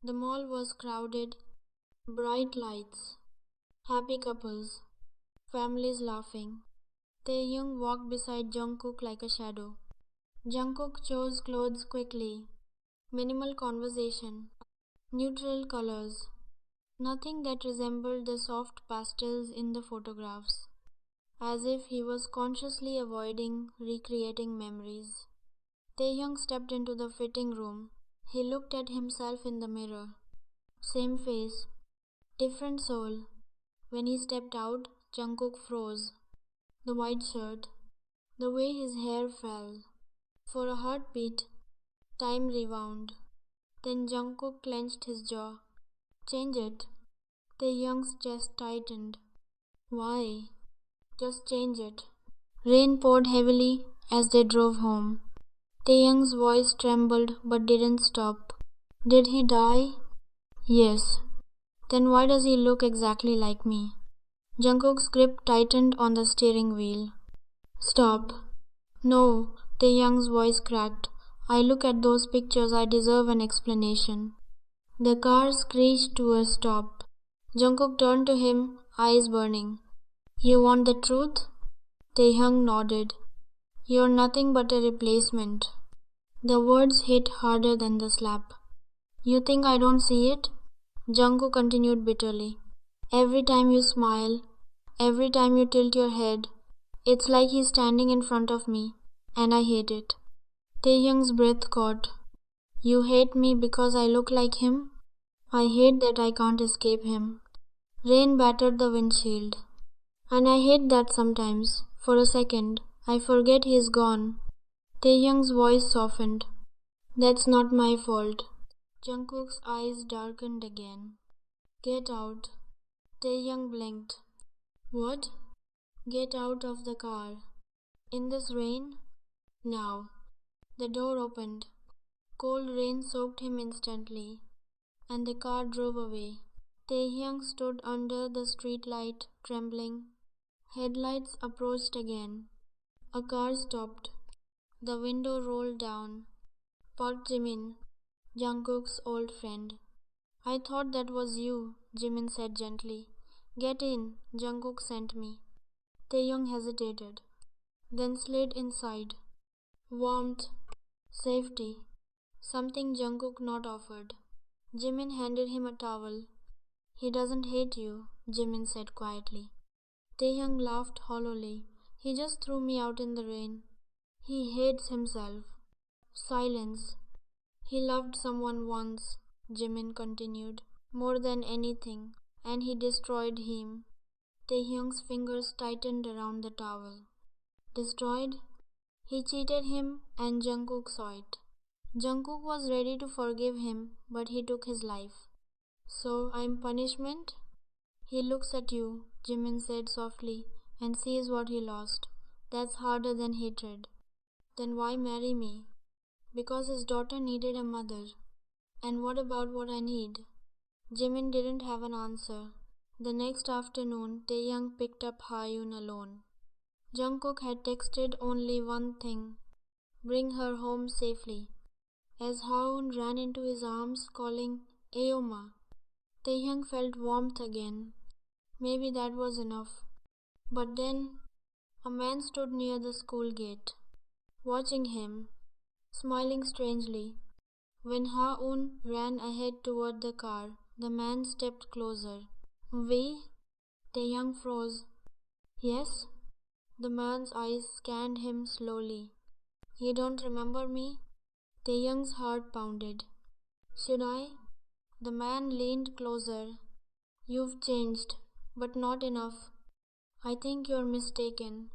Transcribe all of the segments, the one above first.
The mall was crowded, bright lights, happy couples, families laughing. Taehyung walked beside Jungkook like a shadow. Jungkook chose clothes quickly, minimal conversation, neutral colors, nothing that resembled the soft pastels in the photographs, as if he was consciously avoiding recreating memories. Taehyung stepped into the fitting room. He looked at himself in the mirror. Same face, different soul. When he stepped out, Jungkook froze. The white shirt, the way his hair fell. For a heartbeat, time rewound. Then Jungkook clenched his jaw. Change it. Taehyung's chest tightened. Why? Just change it. Rain poured heavily as they drove home. Taehyung's voice trembled but didn't stop. Did he die? Yes. Then why does he look exactly like me? Jungkook's grip tightened on the steering wheel. Stop. No, Taehyung's voice cracked. I look at those pictures, I deserve an explanation. The car screeched to a stop. Jungkook turned to him, eyes burning. You want the truth? Taehyung nodded. You're nothing but a replacement. The words hit harder than the slap. You think I don't see it? Jungkook continued bitterly. Every time you smile, every time you tilt your head, it's like he's standing in front of me, and I hate it. Taehyung's breath caught. You hate me because I look like him? I hate that I can't escape him. Rain battered the windshield. And I hate that sometimes, for a second, I forget he's gone. Taehyung's voice softened. That's not my fault. Jungkook's eyes darkened again. Get out. Taehyung blinked. What? Get out of the car. In this rain? Now. The door opened. Cold rain soaked him instantly, and the car drove away. Taehyung stood under the streetlight, trembling. Headlights approached again. A car stopped. The window rolled down. Park Jimin, Jungkook's old friend. I thought that was you, Jimin said gently. Get in, Jungkook sent me. Taehyung hesitated, then slid inside. Warmth, safety, something Jungkook not offered. Jimin handed him a towel. He doesn't hate you, Jimin said quietly. Taehyung laughed hollowly. He just threw me out in the rain. He hates himself. Silence. He loved someone once, Jimin continued, more than anything, and he destroyed him. Taehyung's fingers tightened around the towel. Destroyed? He cheated him, and Jungkook saw it. Jungkook was ready to forgive him, but he took his life. So I'm punishment? He looks at you, Jimin said softly, and sees what he lost. That's harder than hatred. Then why marry me? Because his daughter needed a mother. And what about what I need? Jimin didn't have an answer. The next afternoon, Taehyung picked up Hajun alone. Jungkook had texted only one thing: bring her home safely. As Hajun ran into his arms, calling, Aoma, Taehyung felt warmth again. Maybe that was enough. But then, a man stood near the school gate, watching him, smiling strangely. When Ha-un ran ahead toward the car, the man stepped closer. We? Taehyung froze. Yes? The man's eyes scanned him slowly. You don't remember me? Taehyung's heart pounded. Should I? The man leaned closer. You've changed, but not enough. I think you're mistaken.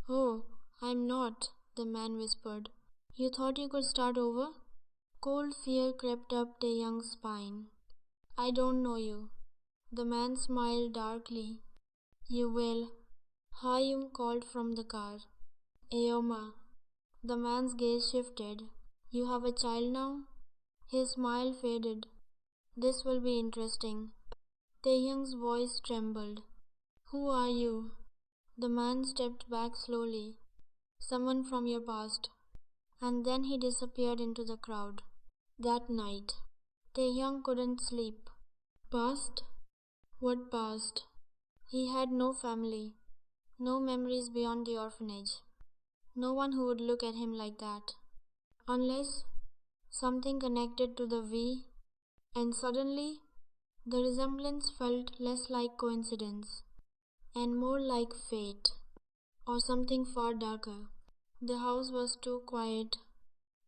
Oh, I'm not, the man whispered. You thought you could start over? Cold fear crept up Taehyung's spine. I don't know you. The man smiled darkly. You will. Hajun called from the car. Aoma. The man's gaze shifted. You have a child now? His smile faded. This will be interesting. Taehyung's voice trembled. Who are you? The man stepped back slowly. Someone from your past. And then he disappeared into the crowd. That night, Taehyung couldn't sleep. Past? What past? He had no family, no memories beyond the orphanage, no one who would look at him like that. Unless something connected to the V, and suddenly the resemblance felt less like coincidence and more like fate, or something far darker. The house was too quiet.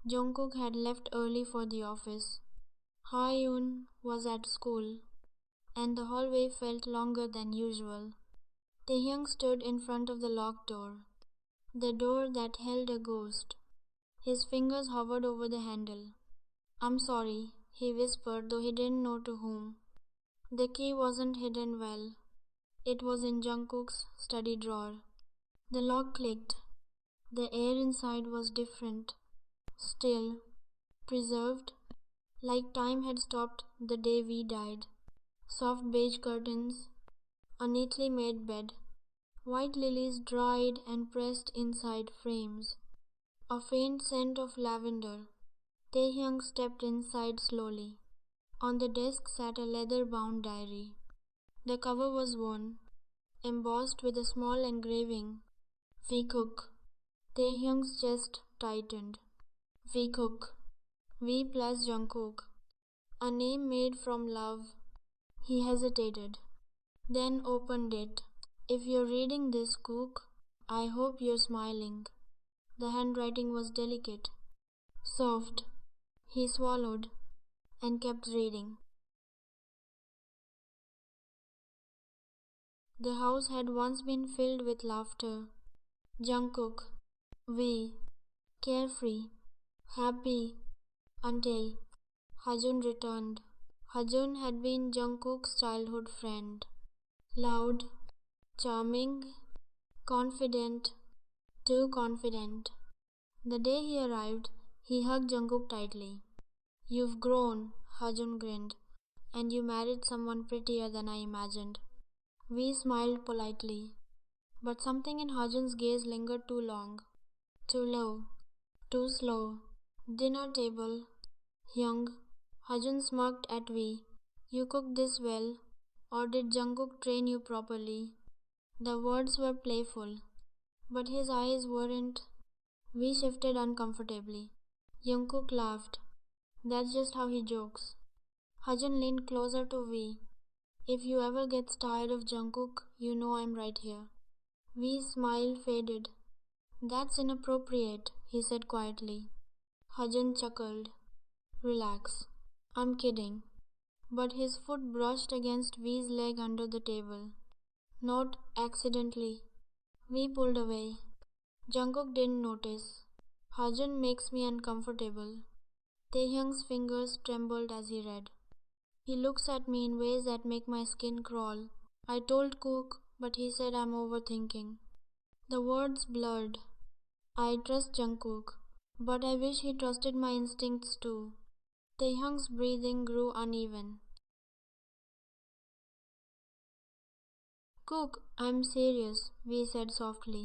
Jungkook had left early for the office. Hajun was at school, and the hallway felt longer than usual. Taehyung stood in front of the locked door, the door that held a ghost. His fingers hovered over the handle. "I'm sorry," he whispered, though he didn't know to whom. The key wasn't hidden well. It was in Jungkook's study drawer. The lock clicked. The air inside was different, still, preserved, like time had stopped the day we died. Soft beige curtains, a neatly made bed, white lilies dried and pressed inside frames, a faint scent of lavender. Taehyung stepped inside slowly. On the desk sat a leather-bound diary. The cover was worn, embossed with a small engraving, Vkook. Taehyung's chest tightened. Vkook. V plus Jungkook. A name made from love. He hesitated, then opened it. "If you're reading this, Kook, I hope you're smiling." The handwriting was delicate, soft. He swallowed and kept reading. The house had once been filled with laughter. Jungkook, we, carefree, happy, until Hajun returned. Hajun had been Jungkook's childhood friend. Loud, charming, confident, too confident. The day he arrived, he hugged Jungkook tightly. "You've grown," Hajun grinned, "and you married someone prettier than I imagined." We smiled politely, but something in Hajun's gaze lingered too long, too low, too slow. "Dinner table, young." Hajun smirked at Vi. "You cook this well, or did Jungkook train you properly?" The words were playful, but his eyes weren't. We shifted uncomfortably. Jungkook laughed. "That's just how he jokes." Hajun leaned closer to Vi. "If you ever get tired of Jungkook, you know I'm right here." Vi's smile faded. "That's inappropriate," he said quietly. Hajun chuckled. "Relax. I'm kidding." But his foot brushed against Vi's leg under the table. Not accidentally. Vi pulled away. Jungkook didn't notice. "Hajun makes me uncomfortable." Taehyung's fingers trembled as he read. "He looks at me in ways that make my skin crawl. I told Kook, but he said I'm overthinking." The words blurred. "I trust Jungkook, but I wish he trusted my instincts too." Taehyung's breathing grew uneven. "Kook, I'm serious," Vi said softly.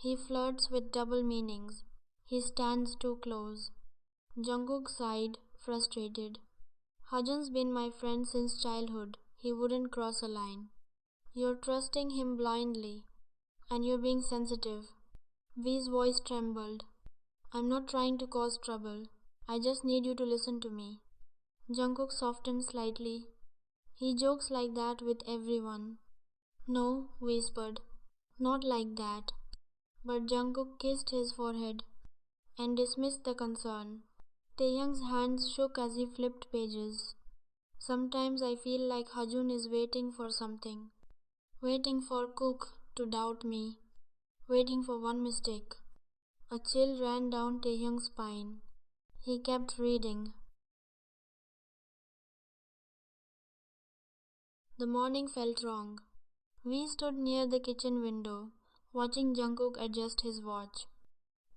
"He flirts with double meanings. He stands too close." Jungkook sighed, frustrated. "Hajun's been my friend since childhood. He wouldn't cross a line." "You're trusting him blindly, and you're being sensitive." Vi's voice trembled. "I'm not trying to cause trouble. I just need you to listen to me." Jungkook softened slightly. "He jokes like that with everyone." "No," whispered. "Not like that." But Jungkook kissed his forehead and dismissed the concern. Taehyung's hands shook as he flipped pages. "Sometimes I feel like Hajun is waiting for something. Waiting for Kook to doubt me. Waiting for one mistake." A chill ran down Taehyung's spine. He kept reading. The morning felt wrong. We stood near the kitchen window, watching Jungkook adjust his watch.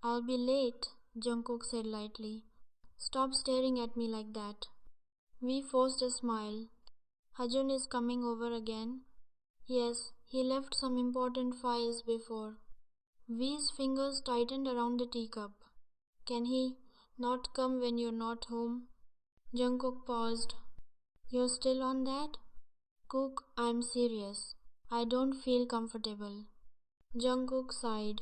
"I'll be late," Jungkook said lightly. "Stop staring at me like that." We forced a smile. "Hajun is coming over again?" "Yes, he left some important files before." V's fingers tightened around the teacup. "Can he not come when you're not home?" Jungkook paused. You're still on that? Cook, I'm serious. I don't feel comfortable. Jungkook sighed.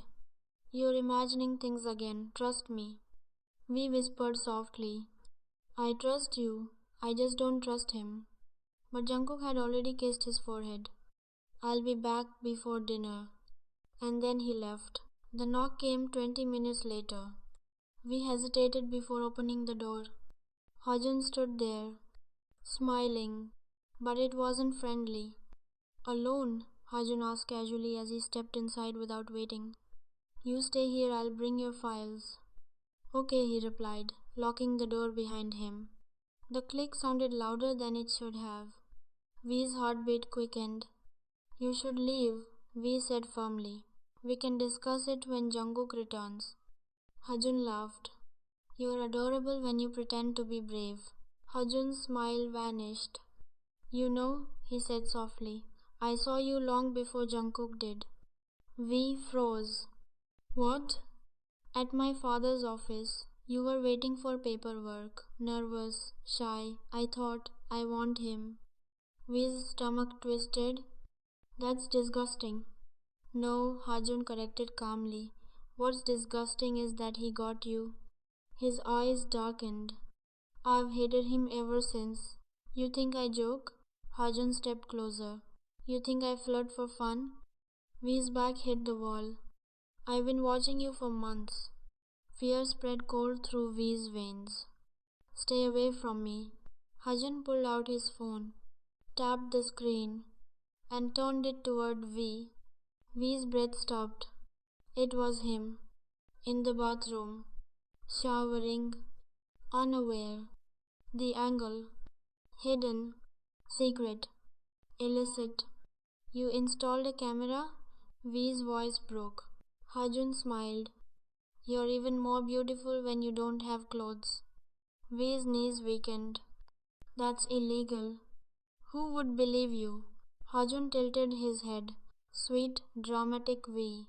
You're imagining things again, trust me. We whispered softly. I trust you, I just don't trust him. But Jungkook had already kissed his forehead. I'll be back before dinner. And then he left. The knock came 20 minutes later. We hesitated before opening the door. Hajun stood there, smiling, but it wasn't friendly. Alone? Hajun asked casually as he stepped inside without waiting. You stay here, I'll bring your files. Okay, he replied, locking the door behind him. The click sounded louder than it should have. V's heartbeat quickened. You should leave, V said firmly. We can discuss it when Jungkook returns. Hajun laughed. You're adorable when you pretend to be brave. Hajun's smile vanished. You know, he said softly, I saw you long before Jungkook did. V froze. What? At my father's office. You were waiting for paperwork, nervous, shy. I thought, I want him. V's stomach twisted. That's disgusting. No, Hajun corrected calmly. What's disgusting is that he got you. His eyes darkened. I've hated him ever since. You think I joke? Hajun stepped closer. You think I flirt for fun? V's back hit the wall. I've been watching you for months. Fear spread cold through V's veins. Stay away from me. Hajun pulled out his phone, tapped the screen, and turned it toward V. V's breath stopped. It was him, in the bathroom, showering, unaware. The angle, hidden, secret, illicit. You installed a camera? V's voice broke. Hajun smiled. You're even more beautiful when you don't have clothes. V's knees weakened. That's illegal. Who would believe you? Hajun tilted his head. Sweet, dramatic V.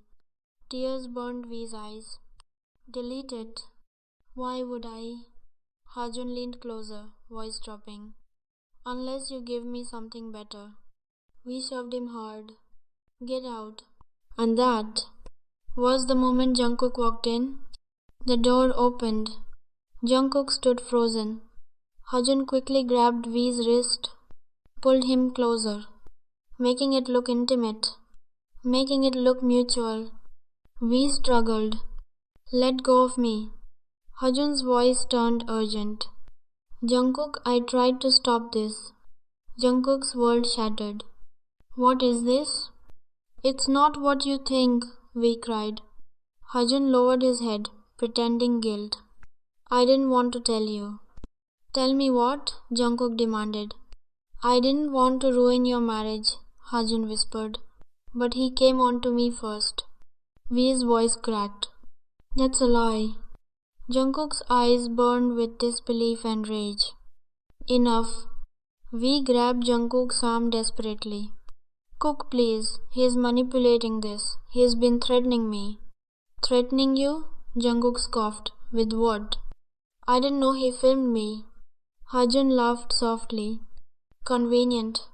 Tears burned V's eyes. Delete it. Why would I? Hajun leaned closer, voice dropping. Unless you give me something better. We shoved him hard. Get out. And that was the moment Jungkook walked in. The door opened. Jungkook stood frozen. Hajun quickly grabbed V's wrist, pulled him closer, making it look intimate, making it look mutual. V struggled. Let go of me. Hajun's voice turned urgent. Jungkook, I tried to stop this. Jungkook's world shattered. What is this? It's not what you think, V cried. Hajun lowered his head, pretending guilt. I didn't want to tell you. Tell me what? Jungkook demanded. I didn't want to ruin your marriage, Hajun whispered. But he came on to me first. V's voice cracked. That's a lie. Jungkook's eyes burned with disbelief and rage. Enough. V grabbed Jungkook's arm desperately. Cook, please. He's manipulating this. He's been threatening me. Threatening you? Jungkook scoffed. With what? I didn't know he filmed me. Hajun laughed softly. Convenient.